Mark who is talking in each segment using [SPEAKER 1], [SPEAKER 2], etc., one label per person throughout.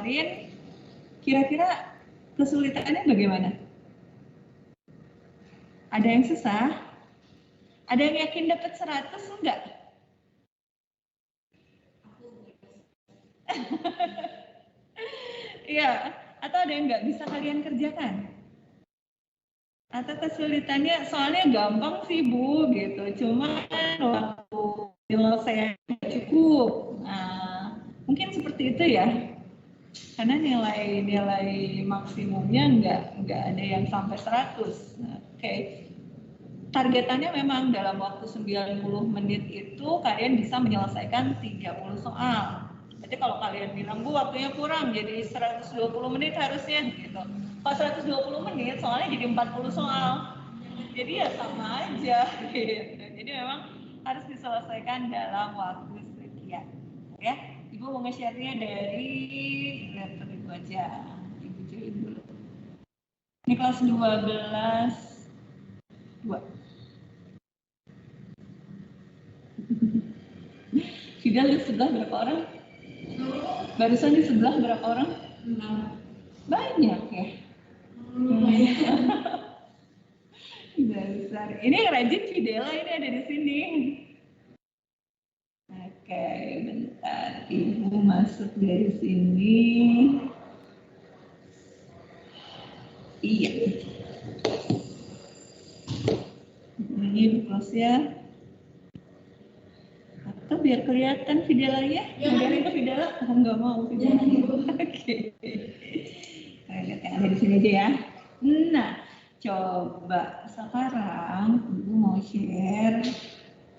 [SPEAKER 1] kemarin, kira-kira kesulitannya bagaimana? Ada yang susah? Ada yang yakin dapat 100 enggak? Iya, atau ada yang nggak bisa kalian kerjakan? Atau kesulitannya soalnya gampang sih Bu gitu, cuma waktu penyelesaian cukup. Nah, mungkin seperti itu ya. Karena nilai maksimumnya nggak ada yang sampai 100. Nah, oke. Targetannya memang dalam waktu 90 menit itu kalian bisa menyelesaikan 30 soal. Berarti kalau kalian bilang, Bu waktunya kurang, jadi 120 menit harusnya gitu. Kalau 120 menit soalnya jadi 40 soal. Jadi ya sama aja gitu. Jadi memang harus diselesaikan dalam waktu sekian. Ya, Ibu mau nge-share-nya dari laptop Ibu aja. Ibu join dulu. Ini kelas 12 2. Fidel di sebelah berapa orang? Barusan di sebelah berapa orang? Banyak ya? Dasar. Ini yang rajin Fidela ini ada di sini. Oke, bentar. Ibu masuk dari sini. Iya. Ini Ibu close ya. Atau biar kelihatan Fidelanya? Modalnya Fidela? Oh, nggak mau Fidela. Oke. Lihat yang ada di sini aja ya. Nah, coba sekarang Ibu mau share.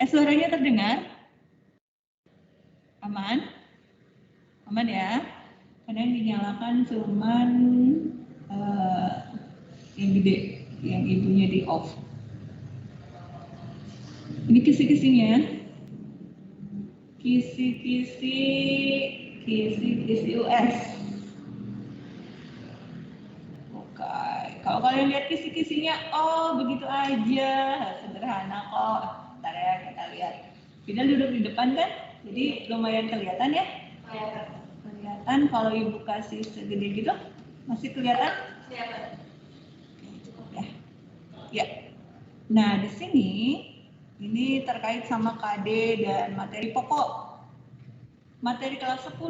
[SPEAKER 1] Suaranya terdengar? Aman? Aman ya? Karena yang dinyalakan cuman yang gede, yang ibunya di off. Ini kisi-kisinya. Kisi-kisi US. Oke, kalau kalian lihat kisi-kisinya, oh begitu aja, sederhana kok. Bentar ya, kita lihat. Fidel duduk di depan kan, jadi lumayan kelihatan ya? Kelihatan. Kalau ibu kasih segede gitu, masih kelihatan? Kelihatan. Cukup ya. Ya. Nah di sini ini terkait sama KD dan materi pokok. Materi kelas 10,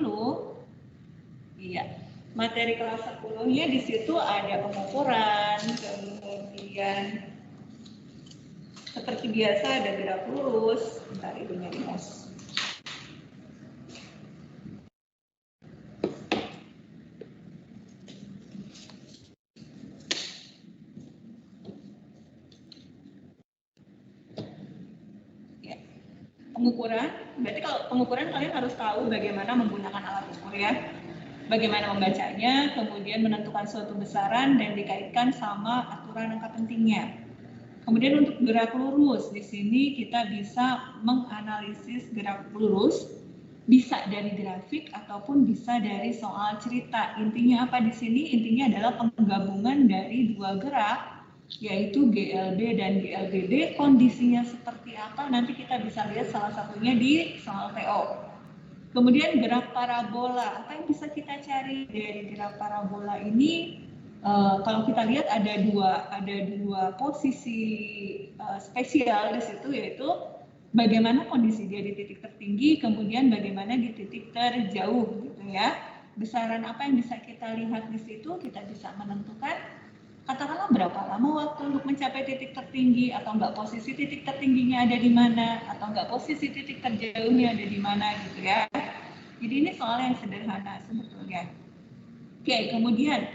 [SPEAKER 1] iya. Materi kelas 10-nya di situ ada pengukuran, kemudian seperti biasa ada gerak lurus. Bentar ibunya di host. Ya. Pengukuran, berarti kalau pengukuran kalian harus tahu bagaimana menggunakan alat ukur ya. Bagaimana membacanya, kemudian menentukan suatu besaran dan dikaitkan sama aturan angka pentingnya. Kemudian untuk gerak lurus, di sini kita bisa menganalisis gerak lurus, bisa dari grafik ataupun bisa dari soal cerita. Intinya apa di sini? Intinya adalah penggabungan dari dua gerak, yaitu GLB dan GLBD. Kondisinya seperti apa? Nanti kita bisa lihat salah satunya di soal TO. Kemudian gerak parabola, apa yang bisa kita cari dari gerak parabola ini? Kalau kita lihat ada dua posisi spesial di situ, yaitu bagaimana kondisi dia di titik tertinggi, kemudian bagaimana di titik terjauh, gitu ya. Besaran apa yang bisa kita lihat di situ, kita bisa menentukan katakanlah berapa lama waktu untuk mencapai titik tertinggi, atau enggak posisi titik tertingginya ada di mana, atau enggak posisi titik terjauhnya ada di mana gitu ya. Jadi ini soal yang sederhana sebetulnya. Oke, kemudian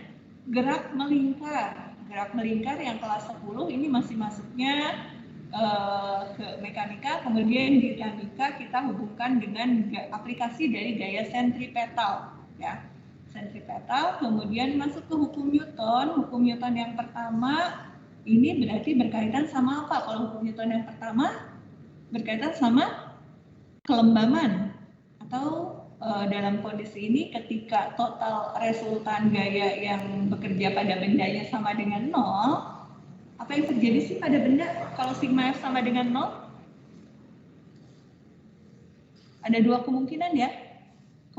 [SPEAKER 1] gerak melingkar. Gerak melingkar yang kelas 10 ini masih masuknya ke mekanika, kemudian di dinamika kita hubungkan dengan aplikasi dari gaya sentripetal ya. Sentripetal, kemudian masuk ke hukum Newton. Hukum Newton yang pertama ini berarti berkaitan sama apa? Kalau hukum Newton yang pertama berkaitan sama kelembaman, atau dalam kondisi ini ketika total resultan gaya yang bekerja pada bendanya sama dengan 0, apa yang terjadi sih pada benda kalau sigma F sama dengan 0? Ada dua kemungkinan ya.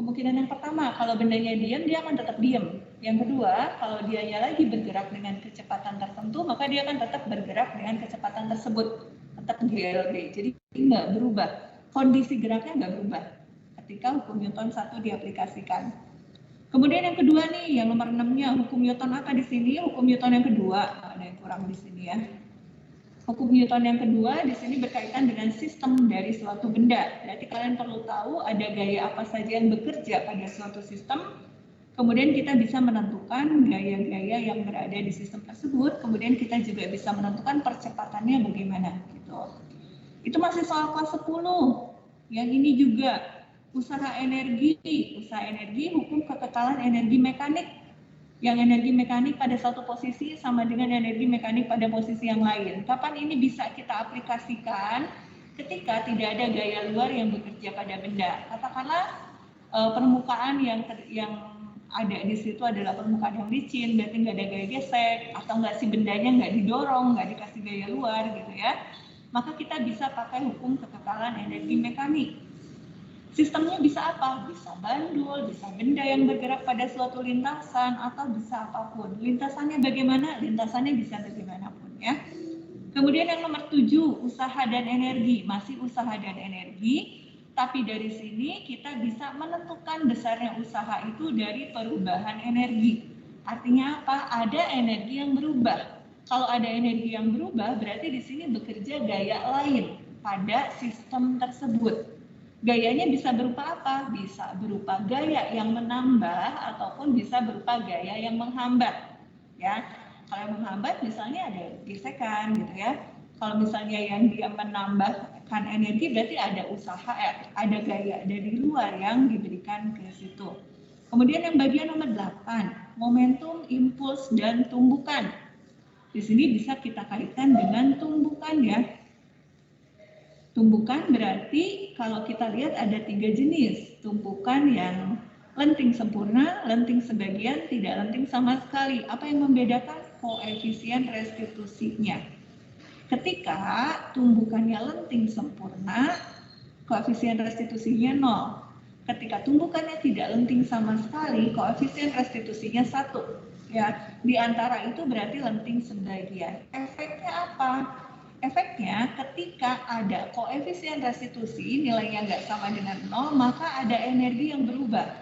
[SPEAKER 1] Kemungkinan yang pertama, kalau bendanya diam, dia akan tetap diam. Yang kedua, kalau dia lagi bergerak dengan kecepatan tertentu, maka dia akan tetap bergerak dengan kecepatan tersebut, tetap GLD. Jadi nggak berubah, kondisi geraknya nggak berubah ketika hukum Newton 1 diaplikasikan. Kemudian yang kedua nih, yang nomor 6-nya, hukum Newton apa di sini? Hukum Newton yang kedua, ada yang kurang di sini ya. Hukum Newton yang kedua di sini berkaitan dengan sistem dari suatu benda. Berarti kalian perlu tahu ada gaya apa saja yang bekerja pada suatu sistem. Kemudian kita bisa menentukan gaya-gaya yang berada di sistem tersebut. Kemudian kita juga bisa menentukan percepatannya bagaimana. Gitu. Itu masih soal kelas 10. Yang ini juga usaha energi, hukum kekekalan energi mekanik. Yang energi mekanik pada satu posisi sama dengan energi mekanik pada posisi yang lain. Kapan ini bisa kita aplikasikan? Ketika tidak ada gaya luar yang bekerja pada benda. Katakanlah permukaan yang ada di situ adalah permukaan yang licin, berarti nggak ada gaya gesek, atau nggak si bendanya nggak didorong, nggak dikasih gaya luar gitu ya. Maka kita bisa pakai hukum kekekalan energi mekanik. Sistemnya bisa apa? Bisa bandul, bisa benda yang bergerak pada suatu lintasan, atau bisa apapun. Lintasannya bagaimana? Lintasannya bisa bagaimanapun ya. Kemudian yang nomor 7, usaha dan energi. Masih usaha dan energi, tapi dari sini kita bisa menentukan besarnya usaha itu dari perubahan energi. Artinya apa? Ada energi yang berubah. Kalau ada energi yang berubah, berarti di sini bekerja gaya lain pada sistem tersebut. Gayanya bisa berupa apa? Bisa berupa gaya yang menambah ataupun bisa berupa gaya yang menghambat. Ya, kalau yang menghambat misalnya ada gesekan gitu ya. Kalau misalnya yang dia menambahkan energi berarti ada usaha, ada gaya dari luar yang diberikan ke situ. Kemudian yang bagian nomor 8, momentum, impuls, dan tumbukan. Di sini bisa kita kaitkan dengan tumbukan ya. Tumbukan berarti kalau kita lihat ada 3 jenis. Tumbukan yang lenting sempurna, lenting sebagian, tidak lenting sama sekali. Apa yang membedakan? Koefisien restitusinya. Ketika tumbukannya lenting sempurna, koefisien restitusinya 0. Ketika tumbukannya tidak lenting sama sekali, koefisien restitusinya 1. Ya, di antara itu berarti lenting sebagian. Efeknya apa? Efeknya ketika ada koefisien restitusi nilainya nggak sama dengan 0, maka ada energi yang berubah,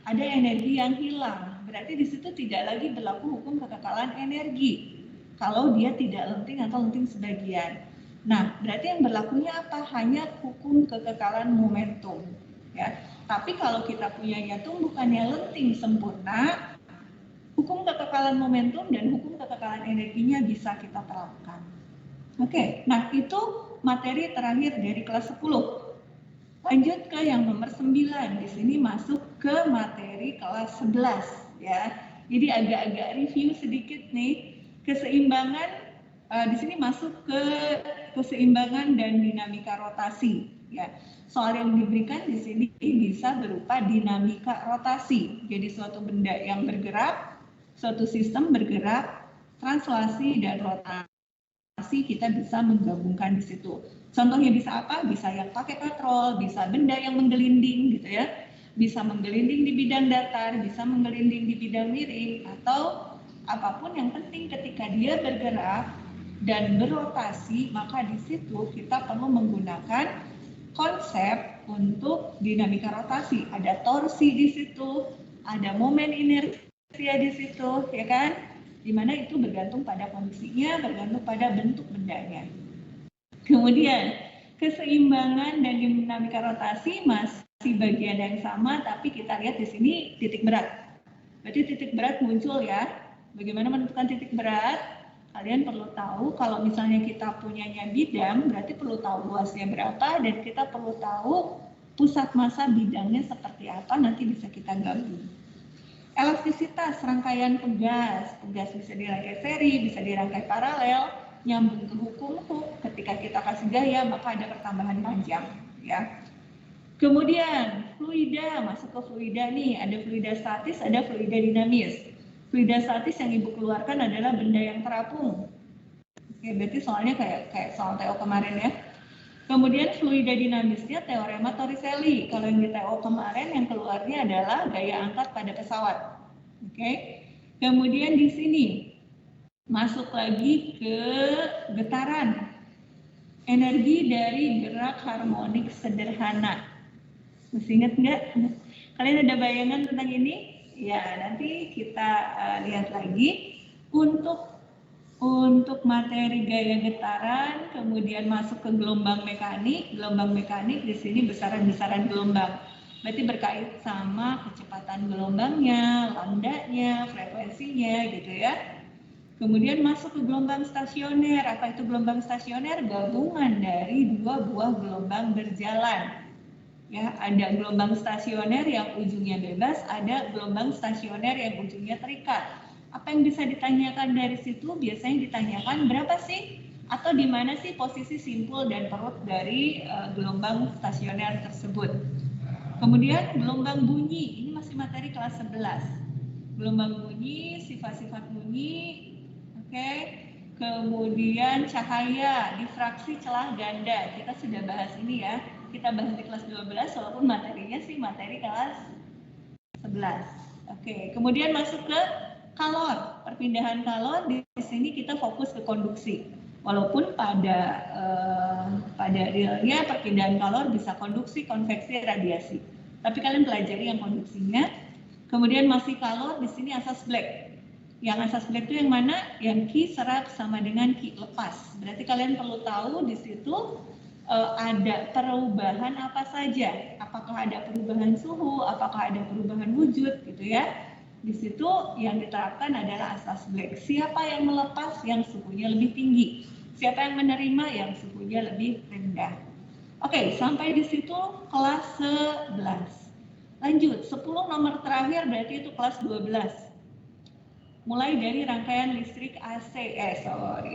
[SPEAKER 1] ada energi yang hilang. Berarti di situ tidak lagi berlaku hukum kekekalan energi kalau dia tidak lenting atau lenting sebagian. Nah, berarti yang berlakunya apa? Hanya hukum kekekalan momentum. Ya, tapi kalau kita punyanya tumbukannya lenting sempurna, hukum kekekalan momentum dan hukum kekekalan energinya bisa kita terapkan. Oke, nah itu materi terakhir dari kelas 10. Lanjut ke yang nomor 9. Di sini masuk ke materi kelas 11 ya. Jadi agak-agak review sedikit nih. Keseimbangan di sini masuk ke keseimbangan dan dinamika rotasi ya. Soal yang diberikan di sini bisa berupa dinamika rotasi. Jadi suatu benda yang bergerak, suatu sistem bergerak, translasi dan rotasi kita bisa menggabungkan di situ. Contohnya bisa apa? Bisa yang pakai katrol, bisa benda yang menggelinding gitu ya. Bisa menggelinding di bidang datar, bisa menggelinding di bidang miring, atau apapun yang penting ketika dia bergerak dan berotasi, maka di situ kita perlu menggunakan konsep untuk dinamika rotasi. Ada torsi di situ, ada momen inersia di situ, ya kan? Di mana itu bergantung pada kondisinya, bergantung pada bentuk bendanya. Kemudian keseimbangan dan dinamika rotasi masih bagian yang sama, tapi kita lihat di sini titik berat. Berarti titik berat muncul ya. Bagaimana menentukan titik berat? Kalian perlu tahu kalau misalnya kita punyanya bidang, berarti perlu tahu luasnya berapa dan kita perlu tahu pusat massa bidangnya seperti apa, nanti bisa kita gabung. Elastisitas rangkaian pegas bisa dirangkai seri, bisa dirangkai paralel, nyambung ke hukum hook. Ketika kita kasih gaya, maka ada pertambahan panjang, ya. Kemudian fluida, masuk ke fluida nih, ada fluida statis, ada fluida dinamis. Fluida statis yang ibu keluarkan adalah benda yang terapung. Oke, berarti soalnya kayak soal TO kemarin ya. Kemudian fluida dinamisnya teorema Torricelli. Kalau yang di TO kemarin yang keluarnya adalah gaya angkat pada pesawat. Oke. Kemudian di sini masuk lagi ke getaran. Energi dari gerak harmonik sederhana. Masih ingat nggak? Kalian ada bayangan tentang ini? Ya, nanti kita lihat lagi. Untuk materi gaya getaran, kemudian masuk ke gelombang mekanik. Gelombang mekanik di sini besaran-besaran gelombang. Berarti berkait sama kecepatan gelombangnya, lambdanya, frekuensinya gitu ya. Kemudian masuk ke gelombang stasioner. Apa itu gelombang stasioner? Gabungan dari dua buah gelombang berjalan. Ya, ada gelombang stasioner yang ujungnya bebas, ada gelombang stasioner yang ujungnya terikat. Apa yang bisa ditanyakan dari situ? Biasanya ditanyakan berapa sih atau di mana sih posisi simpul dan perut dari gelombang stasioner tersebut. Kemudian gelombang bunyi, ini masih materi kelas 11. Gelombang bunyi, sifat-sifat bunyi, oke. Kemudian cahaya, difraksi celah ganda, kita sudah bahas ini ya. Kita bahas di kelas 12 walaupun materinya sih materi kelas 11. Oke, kemudian masuk ke kalor, perpindahan kalor. Di sini kita fokus ke konduksi. Walaupun pada realnya perpindahan kalor bisa konduksi, konveksi, radiasi. Tapi kalian pelajari yang konduksinya. Kemudian masih kalor, di sini asas Black. Yang asas Black itu yang mana? Yang Ki serap sama dengan Ki lepas. Berarti kalian perlu tahu di situ ada perubahan apa saja. Apakah ada perubahan suhu, apakah ada perubahan wujud gitu ya. Di situ yang diterapkan adalah asas Black. Siapa yang melepas yang suhunya lebih tinggi? Siapa yang menerima yang suhunya lebih rendah? Oke, sampai di situ kelas 11. Lanjut, 10 nomor terakhir berarti itu kelas 12. Mulai dari rangkaian listrik AC,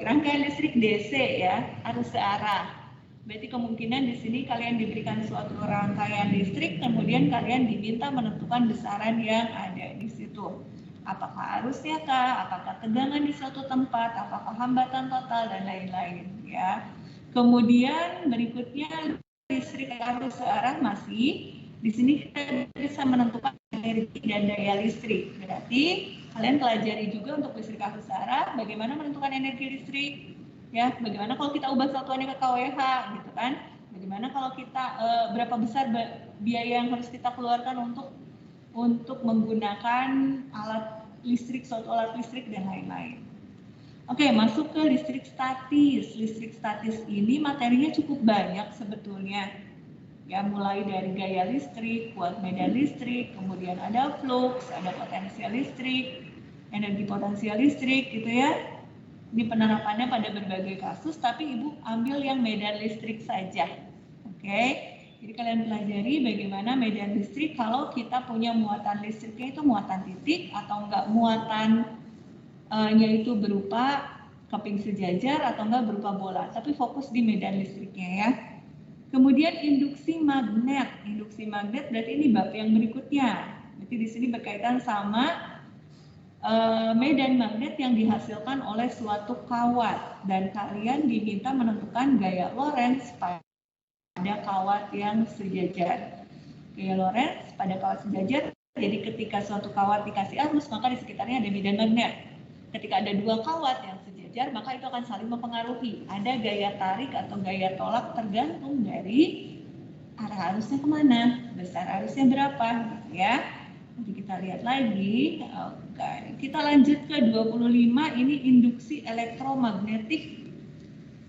[SPEAKER 1] rangkaian listrik DC ya, arus searah. Berarti kemungkinan di sini kalian diberikan suatu rangkaian listrik, kemudian kalian diminta menentukan besaran yang ada di situ. Apakah arusnya kah, apakah tegangan di suatu tempat, apakah hambatan total dan lain-lain ya. Kemudian berikutnya listrik arus searah masih. Di sini kita bisa menentukan energi dan daya listrik. Berarti kalian pelajari juga untuk listrik arus searah bagaimana menentukan energi listrik. Ya, bagaimana kalau kita ubah satuannya ke kWh gitu kan? Bagaimana kalau kita berapa besar biaya yang harus kita keluarkan untuk menggunakan alat listrik, suatu alat listrik dan lain-lain. Oke, masuk ke listrik statis. Listrik statis ini materinya cukup banyak sebetulnya. Ya, mulai dari gaya listrik, kuat medan listrik, kemudian ada flux, ada potensial listrik, energi potensial listrik gitu ya. Ini penerapannya pada berbagai kasus, tapi Ibu ambil yang medan listrik saja. Oke, jadi kalian pelajari bagaimana medan listrik kalau kita punya muatan listriknya itu muatan titik atau enggak muatannya itu berupa keping sejajar atau enggak berupa bola, tapi fokus di medan listriknya ya. Kemudian induksi magnet. Induksi magnet berarti ini bab yang berikutnya. Berarti di sini berkaitan sama medan magnet yang dihasilkan oleh suatu kawat dan kalian diminta menentukan gaya Lorentz pada kawat yang sejajar. Gaya Lorentz pada kawat sejajar, jadi ketika suatu kawat dikasih arus maka di sekitarnya ada medan magnet. Ketika ada dua kawat yang sejajar maka itu akan saling mempengaruhi. Ada gaya tarik atau gaya tolak tergantung dari arah arusnya kemana, besar arusnya berapa ya. Nanti kita lihat lagi. Oke, kita lanjut ke 25, ini induksi elektromagnetik,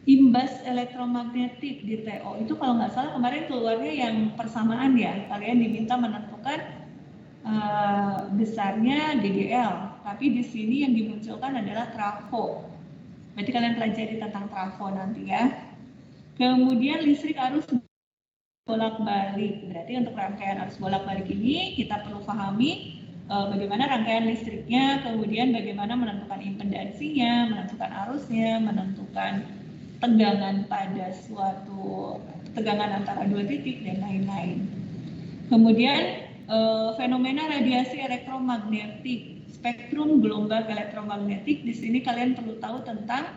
[SPEAKER 1] imbas elektromagnetik di TO. Itu kalau nggak salah kemarin keluarnya yang persamaan ya, kalian diminta menentukan besarnya DGL, tapi di sini yang dimunculkan adalah trafo. Berarti kalian pelajari tentang trafo nanti ya. Kemudian listrik arus bolak-balik. Berarti untuk rangkaian arus bolak-balik ini kita perlu pahami bagaimana rangkaian listriknya, kemudian bagaimana menentukan impedansinya, menentukan arusnya, menentukan tegangan pada suatu tegangan antara dua titik dan lain-lain. Kemudian fenomena radiasi elektromagnetik, spektrum gelombang elektromagnetik. Di sini kalian perlu tahu tentang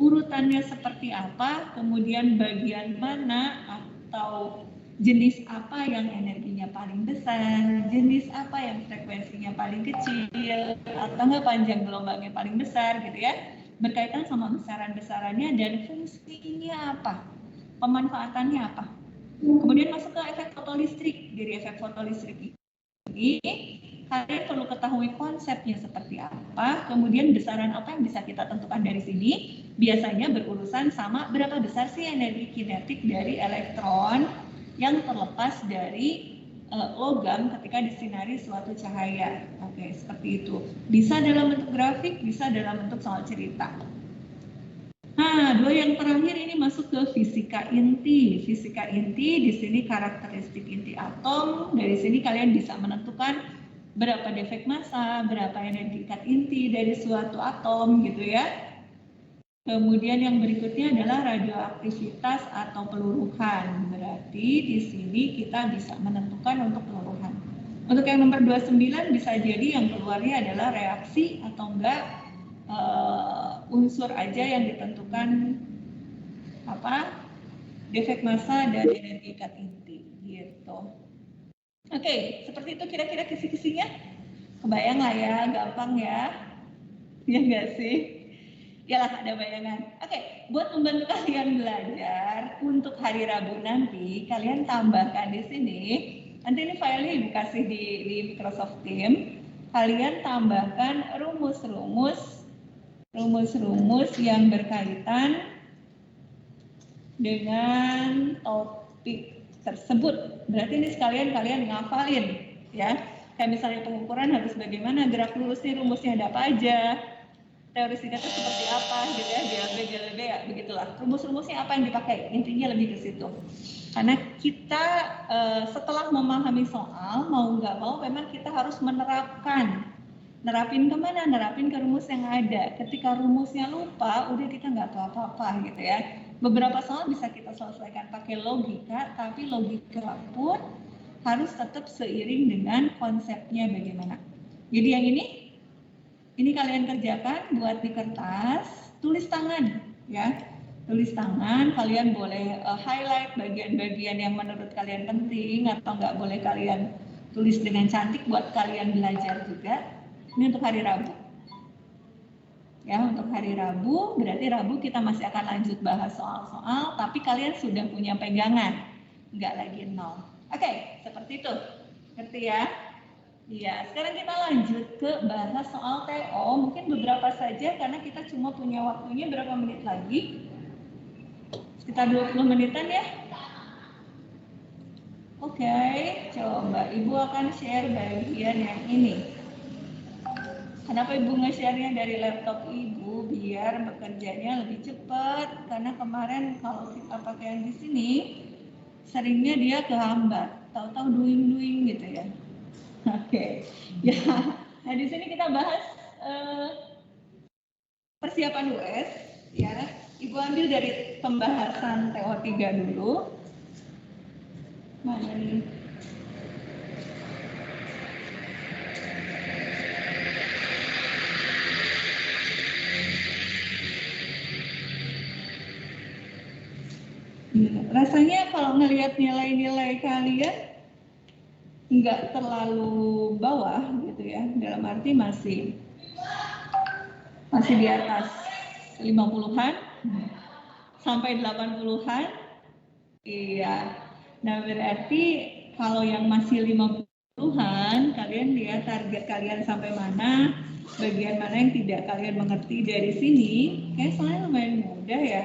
[SPEAKER 1] urutannya seperti apa, kemudian bagian mana atau jenis apa yang energinya paling besar, jenis apa yang frekuensinya paling kecil, atau enggak panjang gelombangnya paling besar gitu ya. Berkaitan sama besaran-besarannya dan fungsinya apa, pemanfaatannya apa. Kemudian masuk ke efek fotolistrik. Dari efek fotolistrik ini kalian perlu ketahui konsepnya seperti apa, kemudian besaran apa yang bisa kita tentukan dari sini. Biasanya berurusan sama berapa besar sih energi kinetik dari elektron yang terlepas dari logam ketika disinari suatu cahaya. Oke, seperti itu. Bisa dalam bentuk grafik, bisa dalam bentuk soal cerita. Nah, dua yang terakhir ini masuk ke fisika inti. Fisika inti di sini karakteristik inti atom. Dari sini kalian bisa menentukan berapa defek massa, berapa energi ikat inti dari suatu atom gitu ya. Kemudian yang berikutnya adalah radioaktivitas atau peluruhan. Berarti di sini kita bisa menentukan untuk peluruhan. Untuk yang nomor 29 bisa jadi yang keluarnya adalah reaksi atau enggak unsur aja yang ditentukan apa defek massa dan energi ikat inti gitu. Oke, seperti itu kira-kira kisi-kisinya. Kebayang lah ya, gampang ya. Ya enggak sih? Yalah, ada bayangan. Oke, buat membantu kalian belajar untuk hari Rabu nanti, kalian tambahkan di sini. Nanti ini filenya ibu kasih di Microsoft Teams. Kalian tambahkan rumus-rumus yang berkaitan dengan topik tersebut. Berarti ini sekalian kalian ngafalin ya. Kayak misalnya pengukuran harus bagaimana, gerak lurusnya rumusnya ada apa aja, teori singkatnya seperti apa gitu ya, GLB ya, begitulah. Rumus-rumusnya apa yang dipakai, intinya lebih ke situ. Karena kita setelah memahami soal, mau nggak mau memang kita harus menerapkan. Nerapin kemana? Nerapin ke rumus yang ada. Ketika rumusnya lupa, udah kita nggak tahu apa-apa gitu ya. Beberapa soal bisa kita selesaikan pakai logika, tapi logika pun harus tetap seiring dengan konsepnya bagaimana. Jadi yang ini kalian kerjakan, buat di kertas, tulis tangan ya. Tulis tangan, kalian boleh highlight bagian-bagian yang menurut kalian penting atau nggak boleh kalian tulis dengan cantik buat kalian belajar juga. Ini untuk hari Rabu. Ya, untuk hari Rabu, berarti Rabu kita masih akan lanjut bahas soal-soal, tapi kalian sudah punya pegangan, nggak lagi nol. Oke, seperti itu. Ngerti ya? Iya, sekarang kita lanjut ke bahas soal TO, mungkin beberapa saja karena kita cuma punya waktunya berapa menit lagi? Sekitar 20 menitan ya? Oke, coba Ibu akan share bagian yang ini. Kenapa Ibu nge-share-nya dari laptop Ibu? Biar bekerjanya lebih cepat. Karena kemarin kalau kita pakai yang di sini, seringnya dia kehambat. Tahu-tahu doing gitu ya. Oke. Ya. Nah di sini kita bahas persiapan US. Ya. Ibu ambil dari pembahasan TO3 dulu. Mana nih? Rasanya kalau ngelihat nilai-nilai kalian nggak terlalu bawah gitu ya, dalam arti masih di atas 50-an sampai 80-an. Iya. Nah berarti kalau yang masih 50-an, kalian lihat target kalian sampai mana, bagian mana yang tidak kalian mengerti dari sini. Kayak soalnya lumayan mudah ya.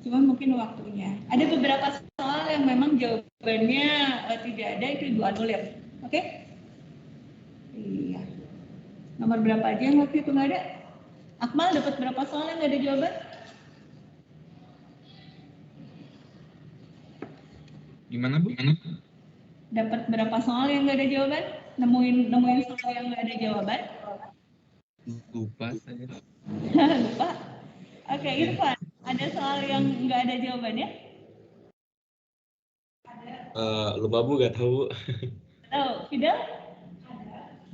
[SPEAKER 1] Cuma mungkin waktunya. Ada beberapa soal yang memang jawabannya tidak ada, itu Ibu anulir. Oke? Iya. Nomor berapa aja yang waktu itu nggak ada? Akmal dapat berapa soal yang nggak ada jawaban?
[SPEAKER 2] Gimana Bu?
[SPEAKER 1] Dapat berapa soal yang nggak ada jawaban? Nemuin soal yang nggak ada jawaban?
[SPEAKER 2] Lupa saya.
[SPEAKER 1] Lupa? Oke, Irfan. Ada soal yang nggak ada jawabannya?
[SPEAKER 2] Lupa Bu, nggak tahu.
[SPEAKER 1] Tahu, Fidel?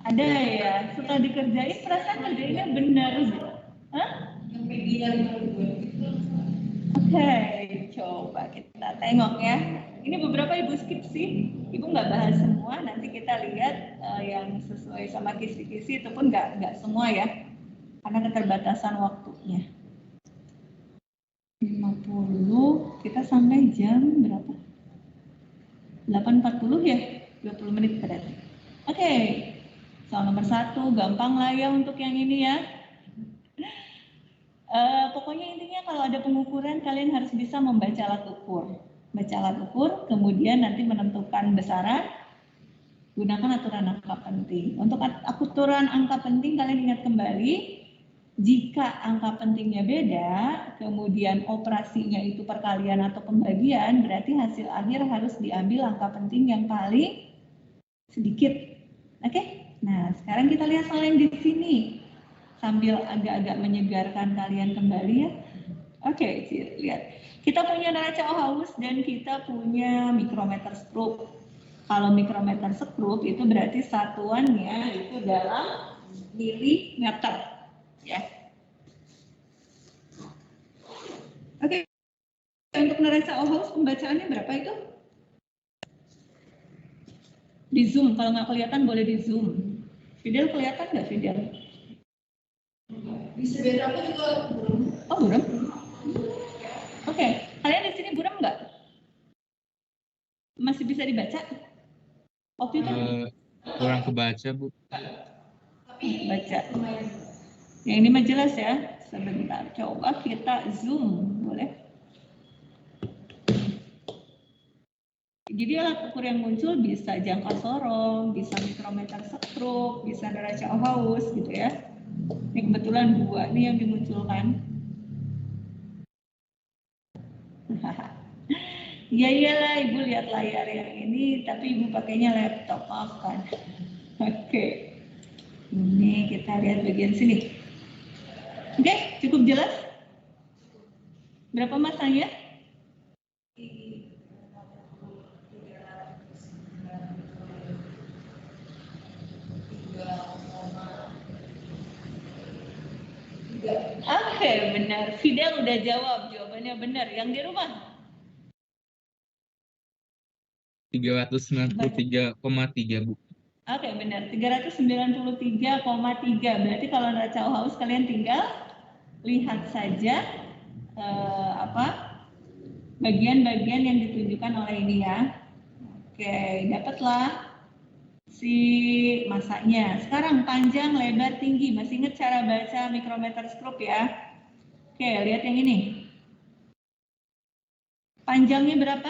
[SPEAKER 1] Ada ya. Setelah dikerjain, perasaan kerjainnya benar gitu. Hah? Oke, coba kita tengok ya. Ini beberapa Ibu skip sih. Ibu nggak bahas semua, nanti kita lihat yang sesuai sama kisi-kisi itu pun nggak semua ya. Karena keterbatasan waktunya. 50, kita sampai jam berapa? 8.40 ya? 20 menit berarti. Oke, soal nomor 1, gampang lah ya untuk yang ini ya. Pokoknya intinya kalau ada pengukuran kalian harus bisa membaca alat ukur. Baca alat ukur, kemudian nanti menentukan besaran, gunakan aturan angka penting. Untuk aturan angka penting kalian ingat kembali, jika angka pentingnya beda, kemudian operasinya itu perkalian atau pembagian, berarti hasil akhir harus diambil angka penting yang paling sedikit. Oke? Nah, sekarang kita lihat soal yang di sini. Sambil agak-agak menyegarkan kalian kembali ya. Oke, lihat. Kita punya neraca haus dan kita punya mikrometer skrup. Kalau mikrometer skrup itu berarti satuannya itu dalam milimeter. Ya. Oke. Untuk neraca haus pembacaannya berapa itu? Di zoom, kalau nggak kelihatan boleh di zoom. Fidel kelihatan nggak Fidel? Bisa beda apa juga buram. Oh buram? Oke, kalian di sini buram nggak? Masih bisa dibaca? Waktu itu
[SPEAKER 2] kurang kebaca, Bu.
[SPEAKER 1] Baca. Yang ini mah jelas ya. Sebentar, coba kita zoom, boleh? Jadi alat ukur yang muncul bisa jangka sorong, bisa mikrometer skrup, bisa neraca haus gitu ya. Ini kebetulan 2 nih yang dimunculkan. Ya iyalah, Ibu lihat layar yang ini, tapi Ibu pakainya laptop, maafkan. Oke. Ini kita lihat bagian sini. Oke, cukup jelas? Berapa masanya? Oke, benar. Fidel udah jawab, jawabannya benar. Yang di rumah?
[SPEAKER 2] 393,3, Bu.
[SPEAKER 1] Oke, benar. 393,3. Berarti kalau neraca haus kalian tinggal lihat saja bagian-bagian yang ditunjukkan oleh ini ya. Oke, dapatlah si masanya. Sekarang panjang, lebar, tinggi. Masih ingat cara baca mikrometer skrup ya? Oke, lihat yang ini. Panjangnya berapa?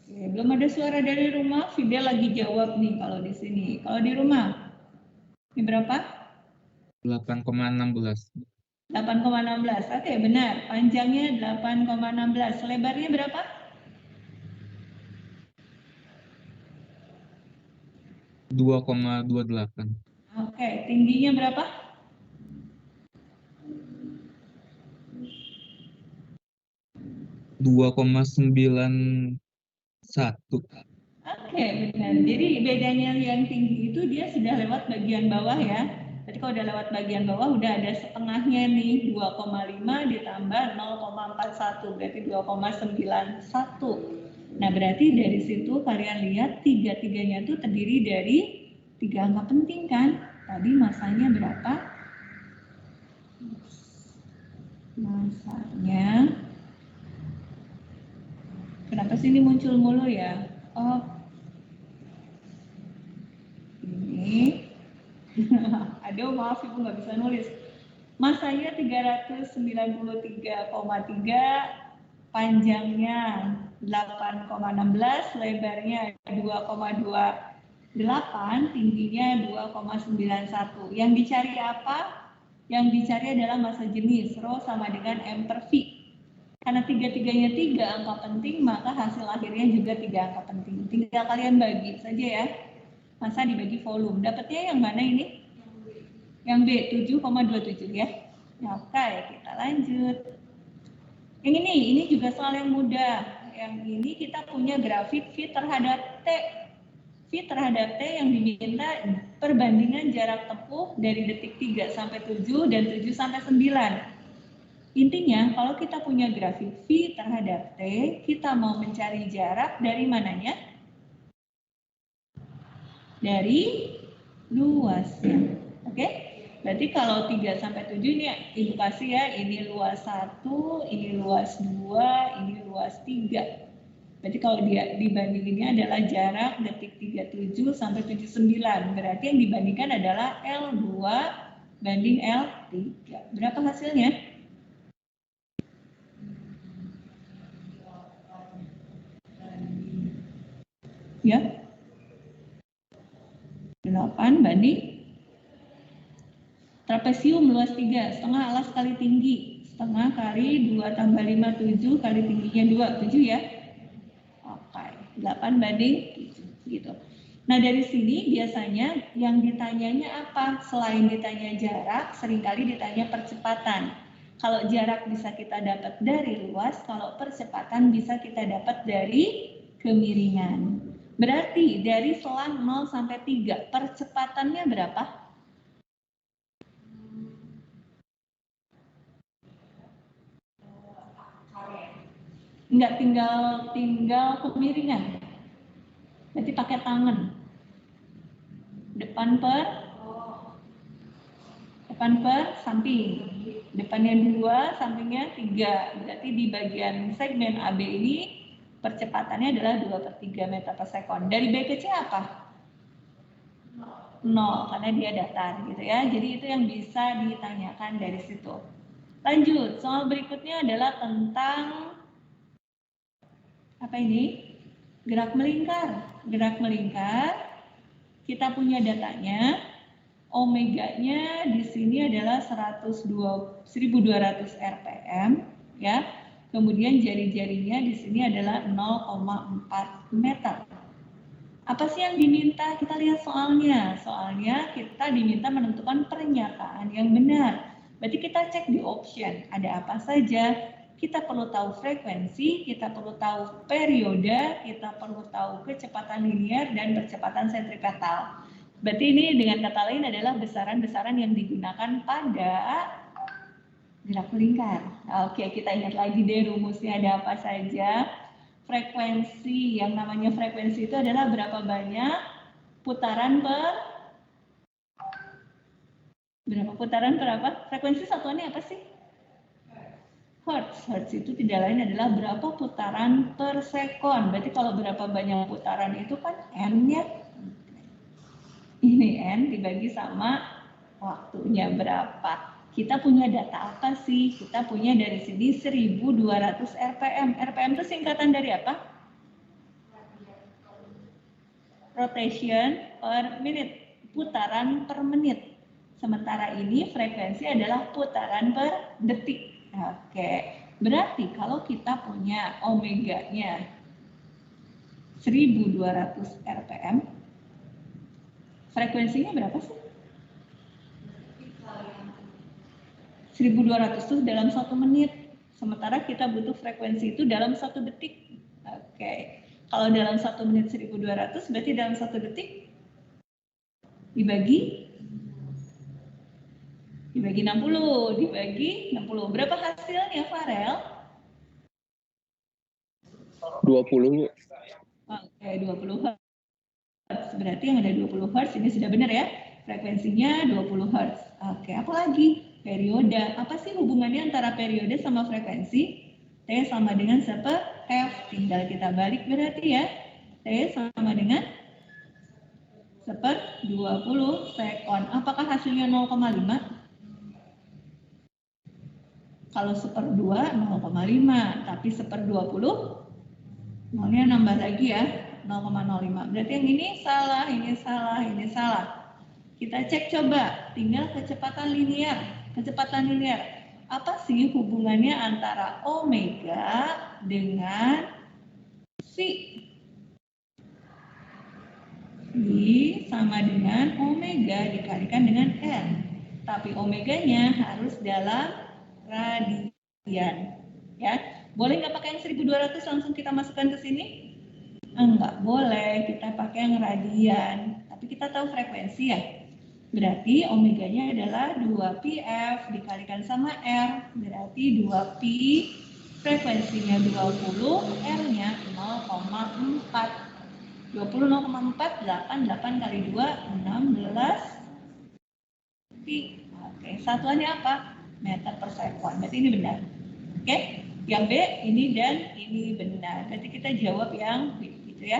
[SPEAKER 1] Oke, belum ada suara dari rumah. Fidel lagi jawab nih kalau di sini. Kalau di rumah, ini berapa?
[SPEAKER 2] 8,16.
[SPEAKER 1] 8,16. Oke, benar. Panjangnya 8,16. Lebarnya berapa?
[SPEAKER 2] 2,28.
[SPEAKER 1] Oke, tingginya berapa?
[SPEAKER 2] 2,91.
[SPEAKER 1] Oke, benar. Jadi bedanya yang tinggi itu dia sudah lewat bagian bawah ya. Jadi kalau udah lewat bagian bawah udah ada setengahnya nih, 2,5 ditambah 0,41 berarti 2,91. Nah, berarti dari situ kalian lihat tiga-tiganya itu terdiri dari 3 angka penting kan? Tadi masanya berapa? Masanya kenapa sih ini muncul mulu ya? Oh, ini aduh maaf Ibu nggak bisa nulis. Masanya 393,3, panjangnya 8,16, lebarnya 2,28, tingginya 2,91. Yang dicari apa? Yang dicari adalah massa jenis, rho sama dengan M per V. Karena tiga-tiganya 3 angka penting, maka hasil akhirnya juga 3 angka penting. Tinggal kalian bagi saja ya. Massa dibagi volume. Dapatnya yang mana ini? Yang B, 7,27 ya. Oke, kita lanjut. Yang ini juga soal yang mudah. yang ini kita punya grafik V terhadap T. V terhadap T yang diminta perbandingan jarak tempuh dari detik 3 sampai 7 dan 7 sampai 9. Intinya kalau kita punya grafik V terhadap T, kita mau mencari jarak dari mananya? Dari luasnya. Oke? Berarti kalau 3 sampai 7 ini Ibu kasih ya, ini luas 1, ini luas 2, ini luas 3. Berarti kalau dia dibandinginnya adalah jarak detik 37 sampai 79. Berarti yang dibandingkan adalah L2 banding L3. Berapa hasilnya? Ya. 8 banding trapesium luas 3, setengah alas kali tinggi. Setengah kali 2 tambah 5, 7 kali tingginya 2, 7 ya. Oke, 8 banding 7 gitu. Nah dari sini biasanya yang ditanyanya apa? Selain ditanya jarak, seringkali ditanya percepatan. Kalau jarak bisa kita dapat dari luas, kalau percepatan bisa kita dapat dari kemiringan. Berarti dari selang 0 sampai 3, percepatannya berapa? Enggak, tinggal kemiringan. Berarti pakai tangan. Depan per samping. Depannya 2, sampingnya 3. Berarti di bagian segmen AB ini percepatannya adalah 2/3 meter per sekon. Dari B ke C apa? 0, karena dia datar gitu ya. Jadi itu yang bisa ditanyakan dari situ. Lanjut, soal berikutnya adalah tentang apa ini? Gerak melingkar. Gerak melingkar, kita punya datanya. Omeganya di sini adalah 1200 rpm ya. Kemudian jari-jarinya di sini adalah 0,4 meter. Apa sih yang diminta? Kita lihat soalnya. Soalnya kita diminta menentukan pernyataan yang benar. Berarti kita cek di option, ada apa saja. Kita perlu tahu frekuensi, kita perlu tahu periode, kita perlu tahu kecepatan linier dan percepatan sentripetal. Berarti ini dengan kata lain adalah besaran-besaran yang digunakan pada gerak melingkar. Oke, kita ingat lagi deh rumusnya ada apa saja. Frekuensi, yang namanya frekuensi itu adalah berapa banyak putaran per apa? Frekuensi satuannya apa sih? Hertz. Hertz itu tidak lain adalah berapa putaran per sekon. Berarti kalau berapa banyak putaran itu kan N-nya. Ini N dibagi sama waktunya berapa. Kita punya data apa sih? Kita punya dari sini 1200 rpm. RPM itu singkatan dari apa? Rotation per minute. Putaran per menit. Sementara ini frekuensi adalah putaran per detik. Oke, berarti kalau kita punya omeganya 1200 rpm, frekuensinya berapa sih? 1200 itu dalam 1 menit. Sementara kita butuh frekuensi itu dalam 1 detik. Oke, kalau dalam 1 menit 1200 berarti dalam 1 detik dibagi 60, dibagi 60. Berapa hasilnya, Farel?
[SPEAKER 3] 20.
[SPEAKER 1] Oke, 20 Hz. Berarti yang ada 20 Hz ini sudah benar ya. Frekuensinya 20 Hz. Oke, apa lagi? Periode. Apa sih hubungannya antara periode sama frekuensi? T sama dengan F. Tinggal kita balik berarti ya. T sama dengan 20 sekon. Apakah hasilnya 0,5? Kalau 1/2 0,5, tapi 1/20 nolnya nambah lagi ya, 0,05. Berarti yang ini salah, ini salah, ini salah. Kita cek coba, tinggal kecepatan linier. Kecepatan linier, apa sih hubungannya antara omega dengan psi? I sama dengan omega dikalikan dengan N. Tapi omeganya harus dalam radian. Ya, Boleh nggak pakai yang 1200 langsung kita masukkan ke sini? Enggak boleh, kita pakai yang radian. Tapi kita tahu frekuensi ya. Berarti omeganya adalah 2πf dikalikan sama R. Berarti 2π, frekuensinya 20, R-nya 0,4. 20 0,4, 8 kali 2, 16 pi. Oke, satuannya apa? Meter per sekon. Berarti ini benar. Oke, yang B ini dan ini benar. Berarti kita jawab yang B, gitu ya.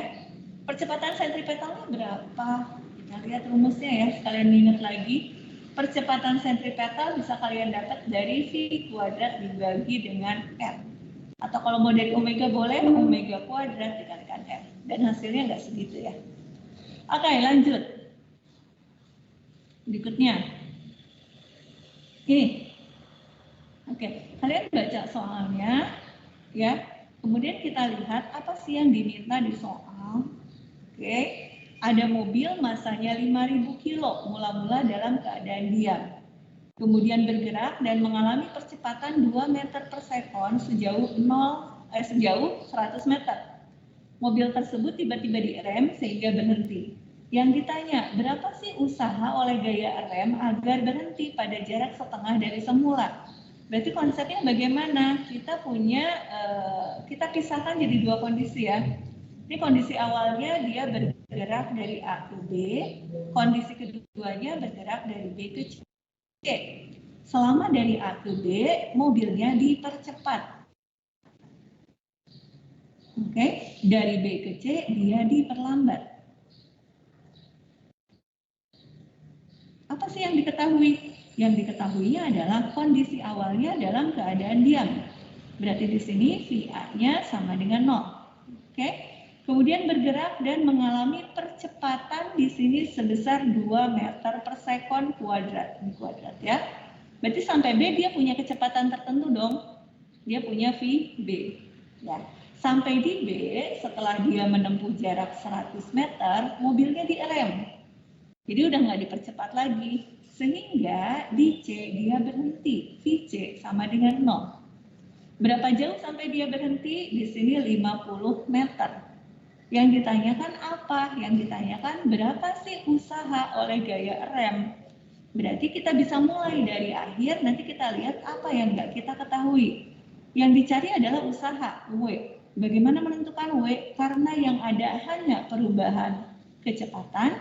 [SPEAKER 1] Percepatan sentripetalnya berapa? Kita lihat rumusnya ya. Sekalian ingat lagi. Percepatan sentripetal bisa kalian dapat dari V kuadrat dibagi dengan R. Atau kalau mau dari omega boleh, omega kuadrat dikalikan R. Dan hasilnya nggak segitu ya. Oke, lanjut. Berikutnya. Ini. Oke, kalian baca soalnya ya. Kemudian kita lihat apa sih yang diminta di soal. Oke, ada mobil masanya 5.000 kilo mula-mula dalam keadaan diam. Kemudian bergerak dan mengalami percepatan 2 meter per sekon sejauh 100 meter. Mobil tersebut tiba-tiba direm sehingga berhenti. Yang ditanya, berapa sih usaha oleh gaya rem agar berhenti pada jarak setengah dari semula? Berarti konsepnya bagaimana? Kita kita pisahkan jadi dua kondisi ya. Ini kondisi awalnya dia bergerak dari A ke B, kondisi keduanya bergerak dari B ke C. Selama dari A ke B, mobilnya dipercepat. Oke, dari B ke C dia diperlambat. Apa sih yang diketahui? Yang diketahuinya adalah kondisi awalnya dalam keadaan diam. Berarti di sini VA-nya sama dengan 0. Oke. Kemudian bergerak dan mengalami percepatan di sini sebesar 2 meter per sekon kuadrat. Ini kuadrat ya. Berarti sampai B dia punya kecepatan tertentu dong. Dia punya VB. Ya. Sampai di B, setelah dia menempuh jarak 100 meter, mobilnya direm. Jadi udah nggak dipercepat lagi. Sehingga di C dia berhenti. VC sama dengan 0. Berapa jauh sampai dia berhenti? Di sini 50 meter. Yang ditanyakan apa? Yang ditanyakan berapa sih usaha oleh gaya rem? Berarti kita bisa mulai dari akhir, nanti kita lihat apa yang nggak kita ketahui. Yang dicari adalah usaha, W. Bagaimana menentukan W? Karena yang ada hanya perubahan kecepatan,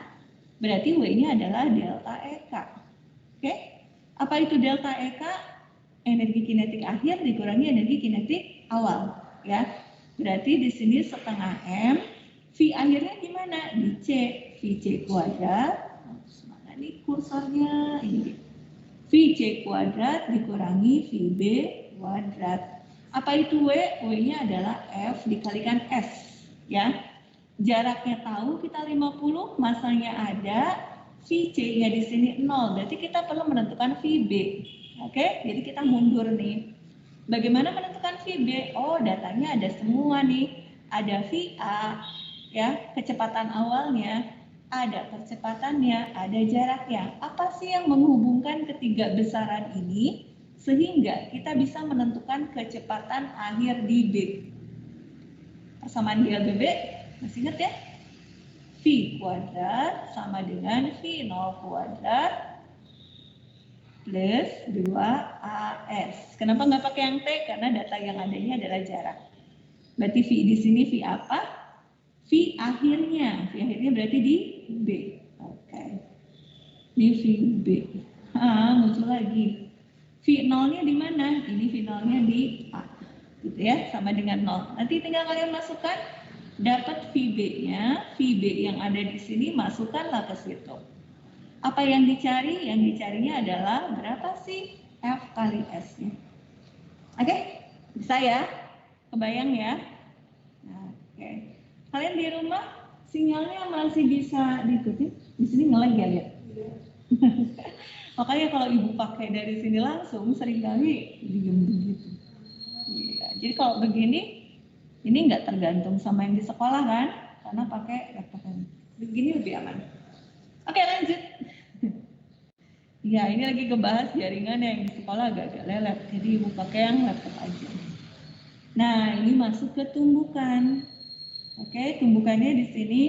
[SPEAKER 1] berarti W-nya adalah delta EK. Oke? Apa itu delta EK? Energi kinetik akhir dikurangi energi kinetik awal. Ya. Berarti di sini setengah M, V akhirnya gimana? Di C, VC kuadrat. Mana nih kursornya? Ini. VC kuadrat dikurangi VB kuadrat. Apa itu W? W-nya adalah F dikalikan S. Ya. Jaraknya tahu kita 50, masanya ada, VC-nya di sini 0. Berarti kita perlu menentukan VB. Oke, jadi kita mundur nih. Bagaimana menentukan VB? Oh, datanya ada semua nih. Ada VA, ya, kecepatan awalnya, ada percepatannya, ada jaraknya. Apa sih yang menghubungkan ketiga besaran ini sehingga kita bisa menentukan kecepatan akhir di B? Persamaan GLBB, masih ingat ya? V kuadrat sama dengan V0 kuadrat plus 2AS. Kenapa nggak pakai yang T? Karena data yang adanya adalah jarak. Berarti V di sini V apa? V akhirnya. V akhirnya berarti di B. Oke. Di VB. Muncul lagi. V0-nya di mana? Ini V0-nya di A. Gitu ya, sama dengan 0. Nanti tinggal kalian masukkan, dapat VB-nya, VB yang ada di sini masukkanlah ke situ. Apa yang dicari? Yang dicarinya adalah berapa sih F kali S-nya. Oke, bisa ya? Kebayang ya? Nah, oke. Kalian di rumah sinyalnya masih bisa diikuti? Di sini nge-lag ya, lihat. Makanya kalau ibu pakai dari sini langsung seringkali diem begitu. Ya, jadi kalau begini, ini nggak tergantung sama yang di sekolah kan, karena pakai laptop ini. Begini lebih aman. Oke, lanjut. Ya, ini lagi ngebahas jaringan yang di sekolah agak-agak lelet, jadi ibu pakai yang laptop aja. Nah, ini masuk ke tumbukan. Oke, tumbukannya di sini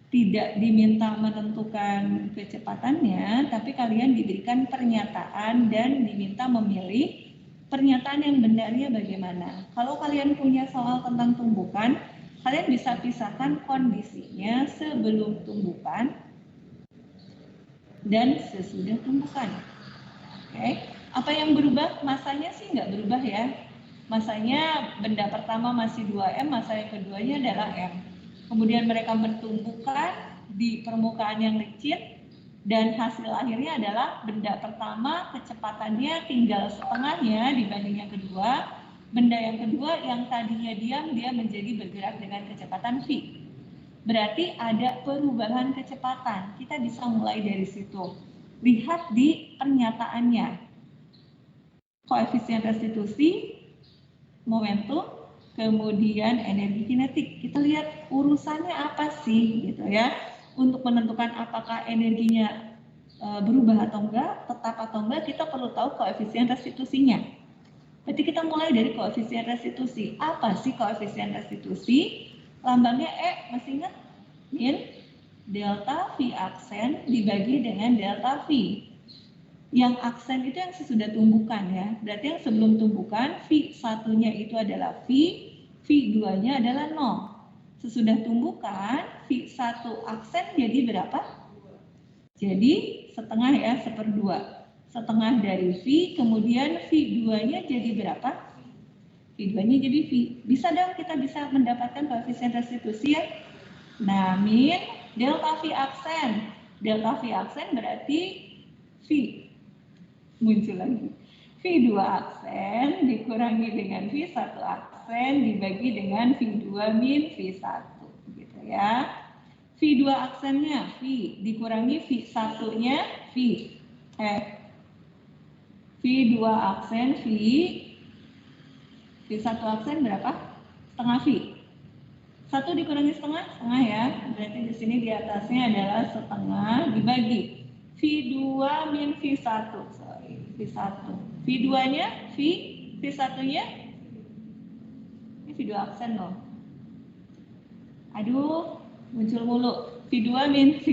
[SPEAKER 1] tidak diminta menentukan kecepatannya, tapi kalian diberikan pernyataan dan diminta memilih pernyataan yang benarnya bagaimana. Kalau kalian punya soal tentang tumbukan, kalian bisa pisahkan kondisinya sebelum tumbukan dan sesudah tumbukan. Oke, apa yang berubah? Masanya sih nggak berubah ya. Masanya benda pertama masih 2M, masa yang keduanya adalah M. Kemudian mereka bertumbukan di permukaan yang licin dan hasil akhirnya adalah benda pertama kecepatannya tinggal setengahnya dibanding yang kedua. Benda yang kedua yang tadinya diam dia menjadi bergerak dengan kecepatan v. Berarti ada perubahan kecepatan. Kita bisa mulai dari situ. Lihat di pernyataannya. Koefisien restitusi, momentum, kemudian energi kinetik. Kita lihat urusannya apa sih gitu ya. Untuk menentukan apakah energinya berubah atau enggak, tetap atau enggak, kita perlu tahu koefisien restitusinya. Berarti kita mulai dari koefisien restitusi. Apa sih koefisien restitusi? Lambangnya E, masih ingat? Min delta V aksen dibagi dengan delta V. Yang aksen itu yang sesudah tumbukan ya. Berarti yang sebelum tumbukan V1-nya itu adalah V, V2-nya adalah 0. Sesudah tumbukan V1 aksen jadi berapa? Jadi setengah ya, 1/2. Setengah dari V, kemudian V2-nya jadi berapa? V2-nya jadi V. Bisa dong kita bisa mendapatkan koefisien restitusi ya. Nah, min delta V aksen. Delta V aksen berarti V. Muncul lagi. V2 aksen dikurangi dengan V1 aksen dibagi dengan V2 min V1. Gitu ya. V2 aksennya V dikurangi V1-nya V. V2 aksen V. V1 aksen berapa? Setengah V. 1 dikurangi setengah ya. Berarti di sini di atasnya adalah setengah dibagi V2 min V1. Sorry, V1. V2-nya V, V1-nya ini V2 aksen loh. Aduh, muncul mulu. V2 min V.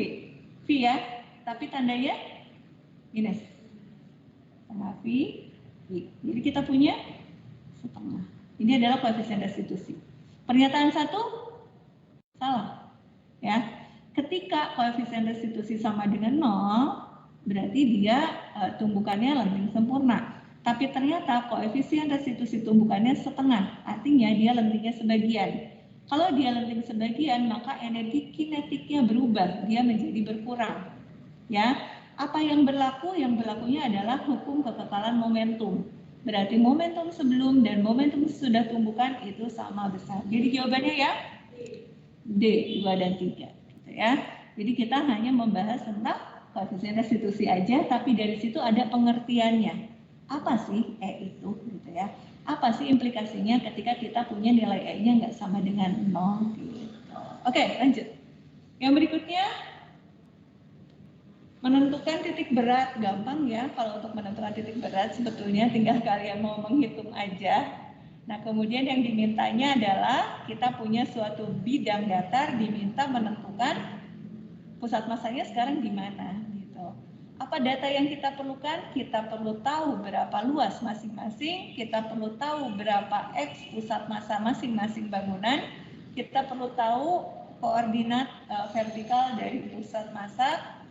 [SPEAKER 1] V ya, tapi tandanya minus. Setengah V, V. Jadi kita punya setengah. Ini adalah koefisien restitusi. Pernyataan 1 salah ya. Ketika koefisien restitusi sama dengan 0, berarti dia tumbukannya lenting sempurna. Tapi ternyata koefisien restitusi tumbukannya setengah, artinya dia lentingnya sebagian. Kalau dia lenting sebagian, maka energi kinetiknya berubah, dia menjadi berkurang. Ya, apa yang berlaku? Yang berlakunya adalah hukum kekekalan momentum. Berarti momentum sebelum dan momentum sesudah tumbukan itu sama besar. Jadi jawabannya ya D, 2 dan 3 gitu ya. Jadi kita hanya membahas tentang koefisien restitusi aja, tapi dari situ ada pengertiannya. Apa sih E itu gitu ya. Apa sih implikasinya ketika kita punya nilai E-nya nggak sama dengan 0 gitu. Oke, lanjut. Yang berikutnya menentukan titik berat. Gampang ya kalau untuk menentukan titik berat, sebetulnya tinggal kalian mau menghitung aja. Nah, kemudian yang dimintanya adalah kita punya suatu bidang datar, diminta menentukan pusat masanya sekarang di mana gitu. Apa data yang kita perlukan? Kita perlu tahu berapa luas masing-masing, kita perlu tahu berapa X pusat massa masing-masing bangunan, kita perlu tahu koordinat vertikal dari pusat massa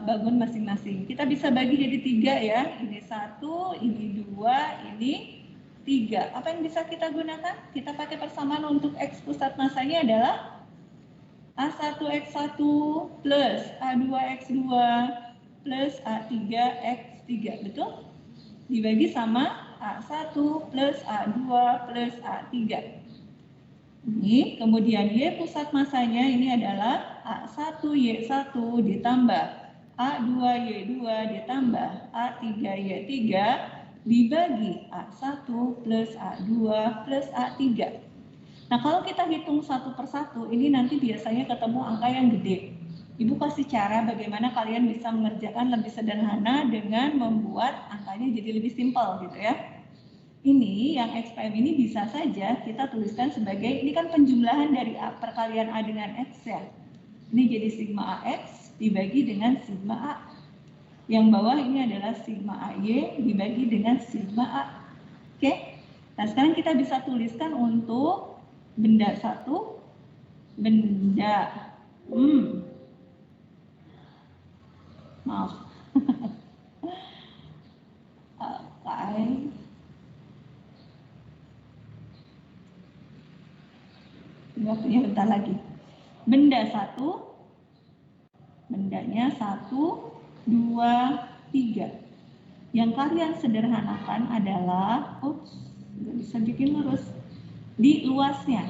[SPEAKER 1] bangun masing-masing. Kita bisa bagi jadi 3 ya. Ini 1, ini 2, ini 3. Apa yang bisa kita gunakan? Kita pakai persamaan untuk X pusat massanya adalah A1X1 plus A2X2 plus A3X3. Betul? Dibagi sama A1 plus A2 plus A3. Ini kemudian Y pusat massanya ini adalah A1Y1 ditambah A2Y2 ditambah A3Y3 dibagi A1 plus A2 plus A3. Nah, kalau kita hitung satu persatu, ini nanti biasanya ketemu angka yang gede. Ibu kasih cara bagaimana kalian bisa mengerjakan lebih sederhana dengan membuat angkanya jadi lebih simpel gitu ya. ini yang X prime ini bisa saja kita tuliskan sebagai, ini kan penjumlahan dari perkalian A dengan X ya. Ini jadi sigma AX dibagi dengan sigma A. Yang bawah ini adalah sigma AY dibagi dengan sigma A. Oke? Nah sekarang kita bisa tuliskan untuk benda satu, benda, maaf. Oke. Waktunya bentar lagi. Benda satu, bendanya 1, 2, 3. Yang kalian sederhanakan adalah, nggak bisa bikin lurus, di luasnya.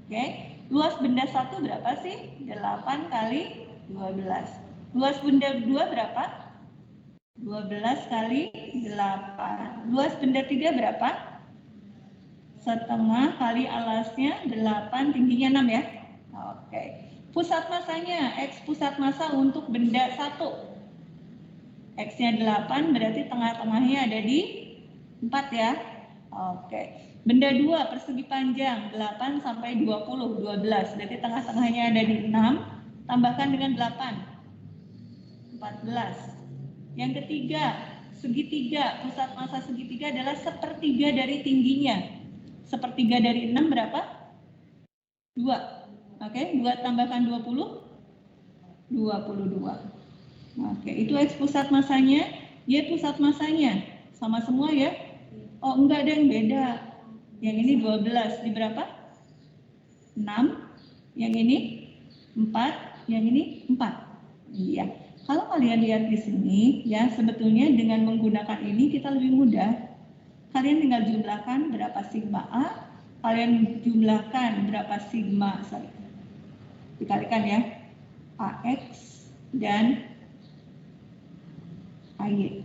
[SPEAKER 1] Oke, luas benda satu berapa sih? 8 kali 12. Luas benda 2 berapa? 12 kali 8. Luas benda 3 berapa? Setengah kali alasnya 8, tingginya 6 ya. Oke. Pusat masanya, X pusat massa untuk benda 1. X-nya 8 berarti tengah-tengahnya ada di 4 ya. Oke. Benda 2 persegi panjang 8 sampai 20, 12. Berarti tengah-tengahnya ada di 6. Tambahkan dengan 8. 14. Yang ketiga, segitiga. Pusat massa segitiga adalah sepertiga dari tingginya. Sepertiga dari 6 berapa? 2. Oke, 2 tambahkan 20. 22. Oke, itu X pusat massanya. Y pusat massanya. Sama semua ya? Oh, enggak ada yang beda. Yang ini 12. Di berapa? 6. Yang ini 4. Yang ini 4. Iya. Kalau kalian lihat di sini, ya sebetulnya dengan menggunakan ini kita lebih mudah. Kalian tinggal jumlahkan berapa sigma A, kalian jumlahkan berapa sigma, dikalikan ya, AX dan AY.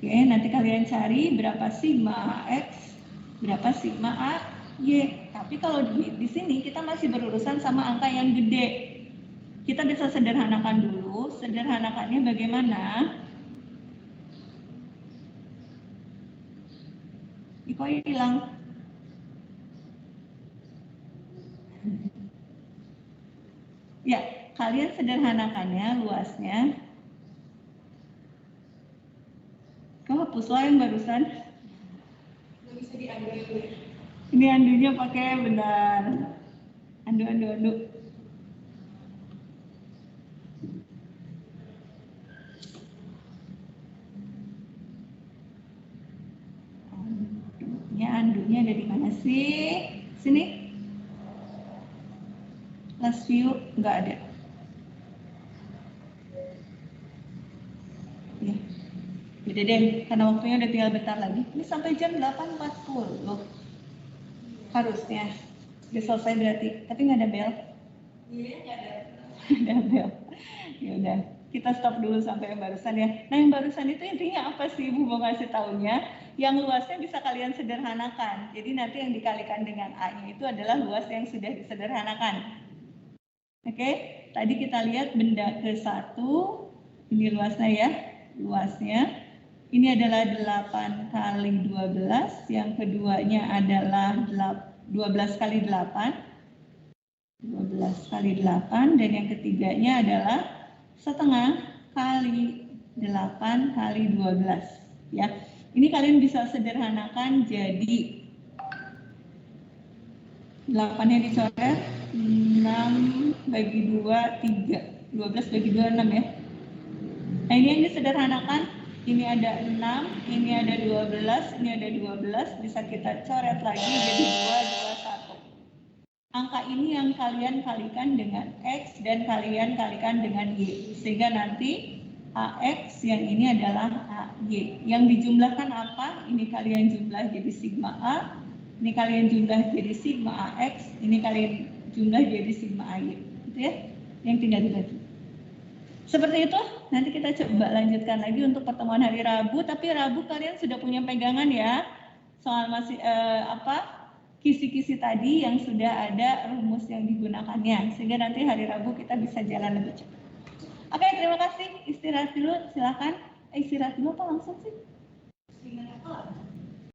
[SPEAKER 1] Oke, nanti kalian cari berapa sigma AX, berapa sigma AY. Tapi kalau di sini kita masih berurusan sama angka yang gede. Kita bisa sederhanakan dulu. Sederhanakannya bagaimana? Iko hilang. Ya, kalian sederhanakannya luasnya. Kau hapuslah yang barusan. Nggak bisa diambil. Ini andunya pakai benar. Andu. Andunya ada di mana sih? Sini. Last view nggak ada. Ya. Udah deh, karena waktunya udah tinggal bentar lagi. Ini sampai jam 8.40 loh. Harusnya. Udah selesai berarti. Tapi nggak ada bel. Iya, nggak ada. Nggak ada bel. Ya udah, kita stop dulu sampai yang barusan ya. Nah yang barusan itu intinya apa sih Ibu mau ngasih taunya? Yang luasnya bisa kalian sederhanakan. Jadi nanti yang dikalikan dengan A-nya itu adalah luas yang sudah disederhanakan. Oke, tadi kita lihat benda ke-1, ini luasnya ya, luasnya. Ini adalah 8 kali 12, yang keduanya adalah 12 kali 8. 12 kali 8, dan yang ketiganya adalah setengah kali 8 kali 12. Ya, ini kalian bisa sederhanakan jadi 8-nya dicoret, 6 bagi 2, 3. 12 bagi 2, 6 ya. Nah ini yang disederhanakan, ini ada 6, ini ada 12, ini ada 12. Bisa kita coret lagi jadi 2, 2, 1. Angka ini yang kalian kalikan dengan X dan kalian kalikan dengan Y. Sehingga nanti AX yang ini adalah AY. Yang dijumlahkan apa? Ini kalian jumlah jadi sigma A. Ini kalian jumlah jadi sigma AX, ini kalian jumlah jadi sigma AY, gitu ya, yang tinggal dibagi. Seperti itu, nanti kita coba lanjutkan lagi untuk pertemuan hari Rabu, tapi Rabu kalian sudah punya pegangan ya, soal masih kisi-kisi tadi yang sudah ada rumus yang digunakannya, sehingga nanti hari Rabu kita bisa jalan lebih cepat. Oke, terima kasih, istirahat dulu, silakan. Istirahat dulu apa langsung sih? Istirahat apa?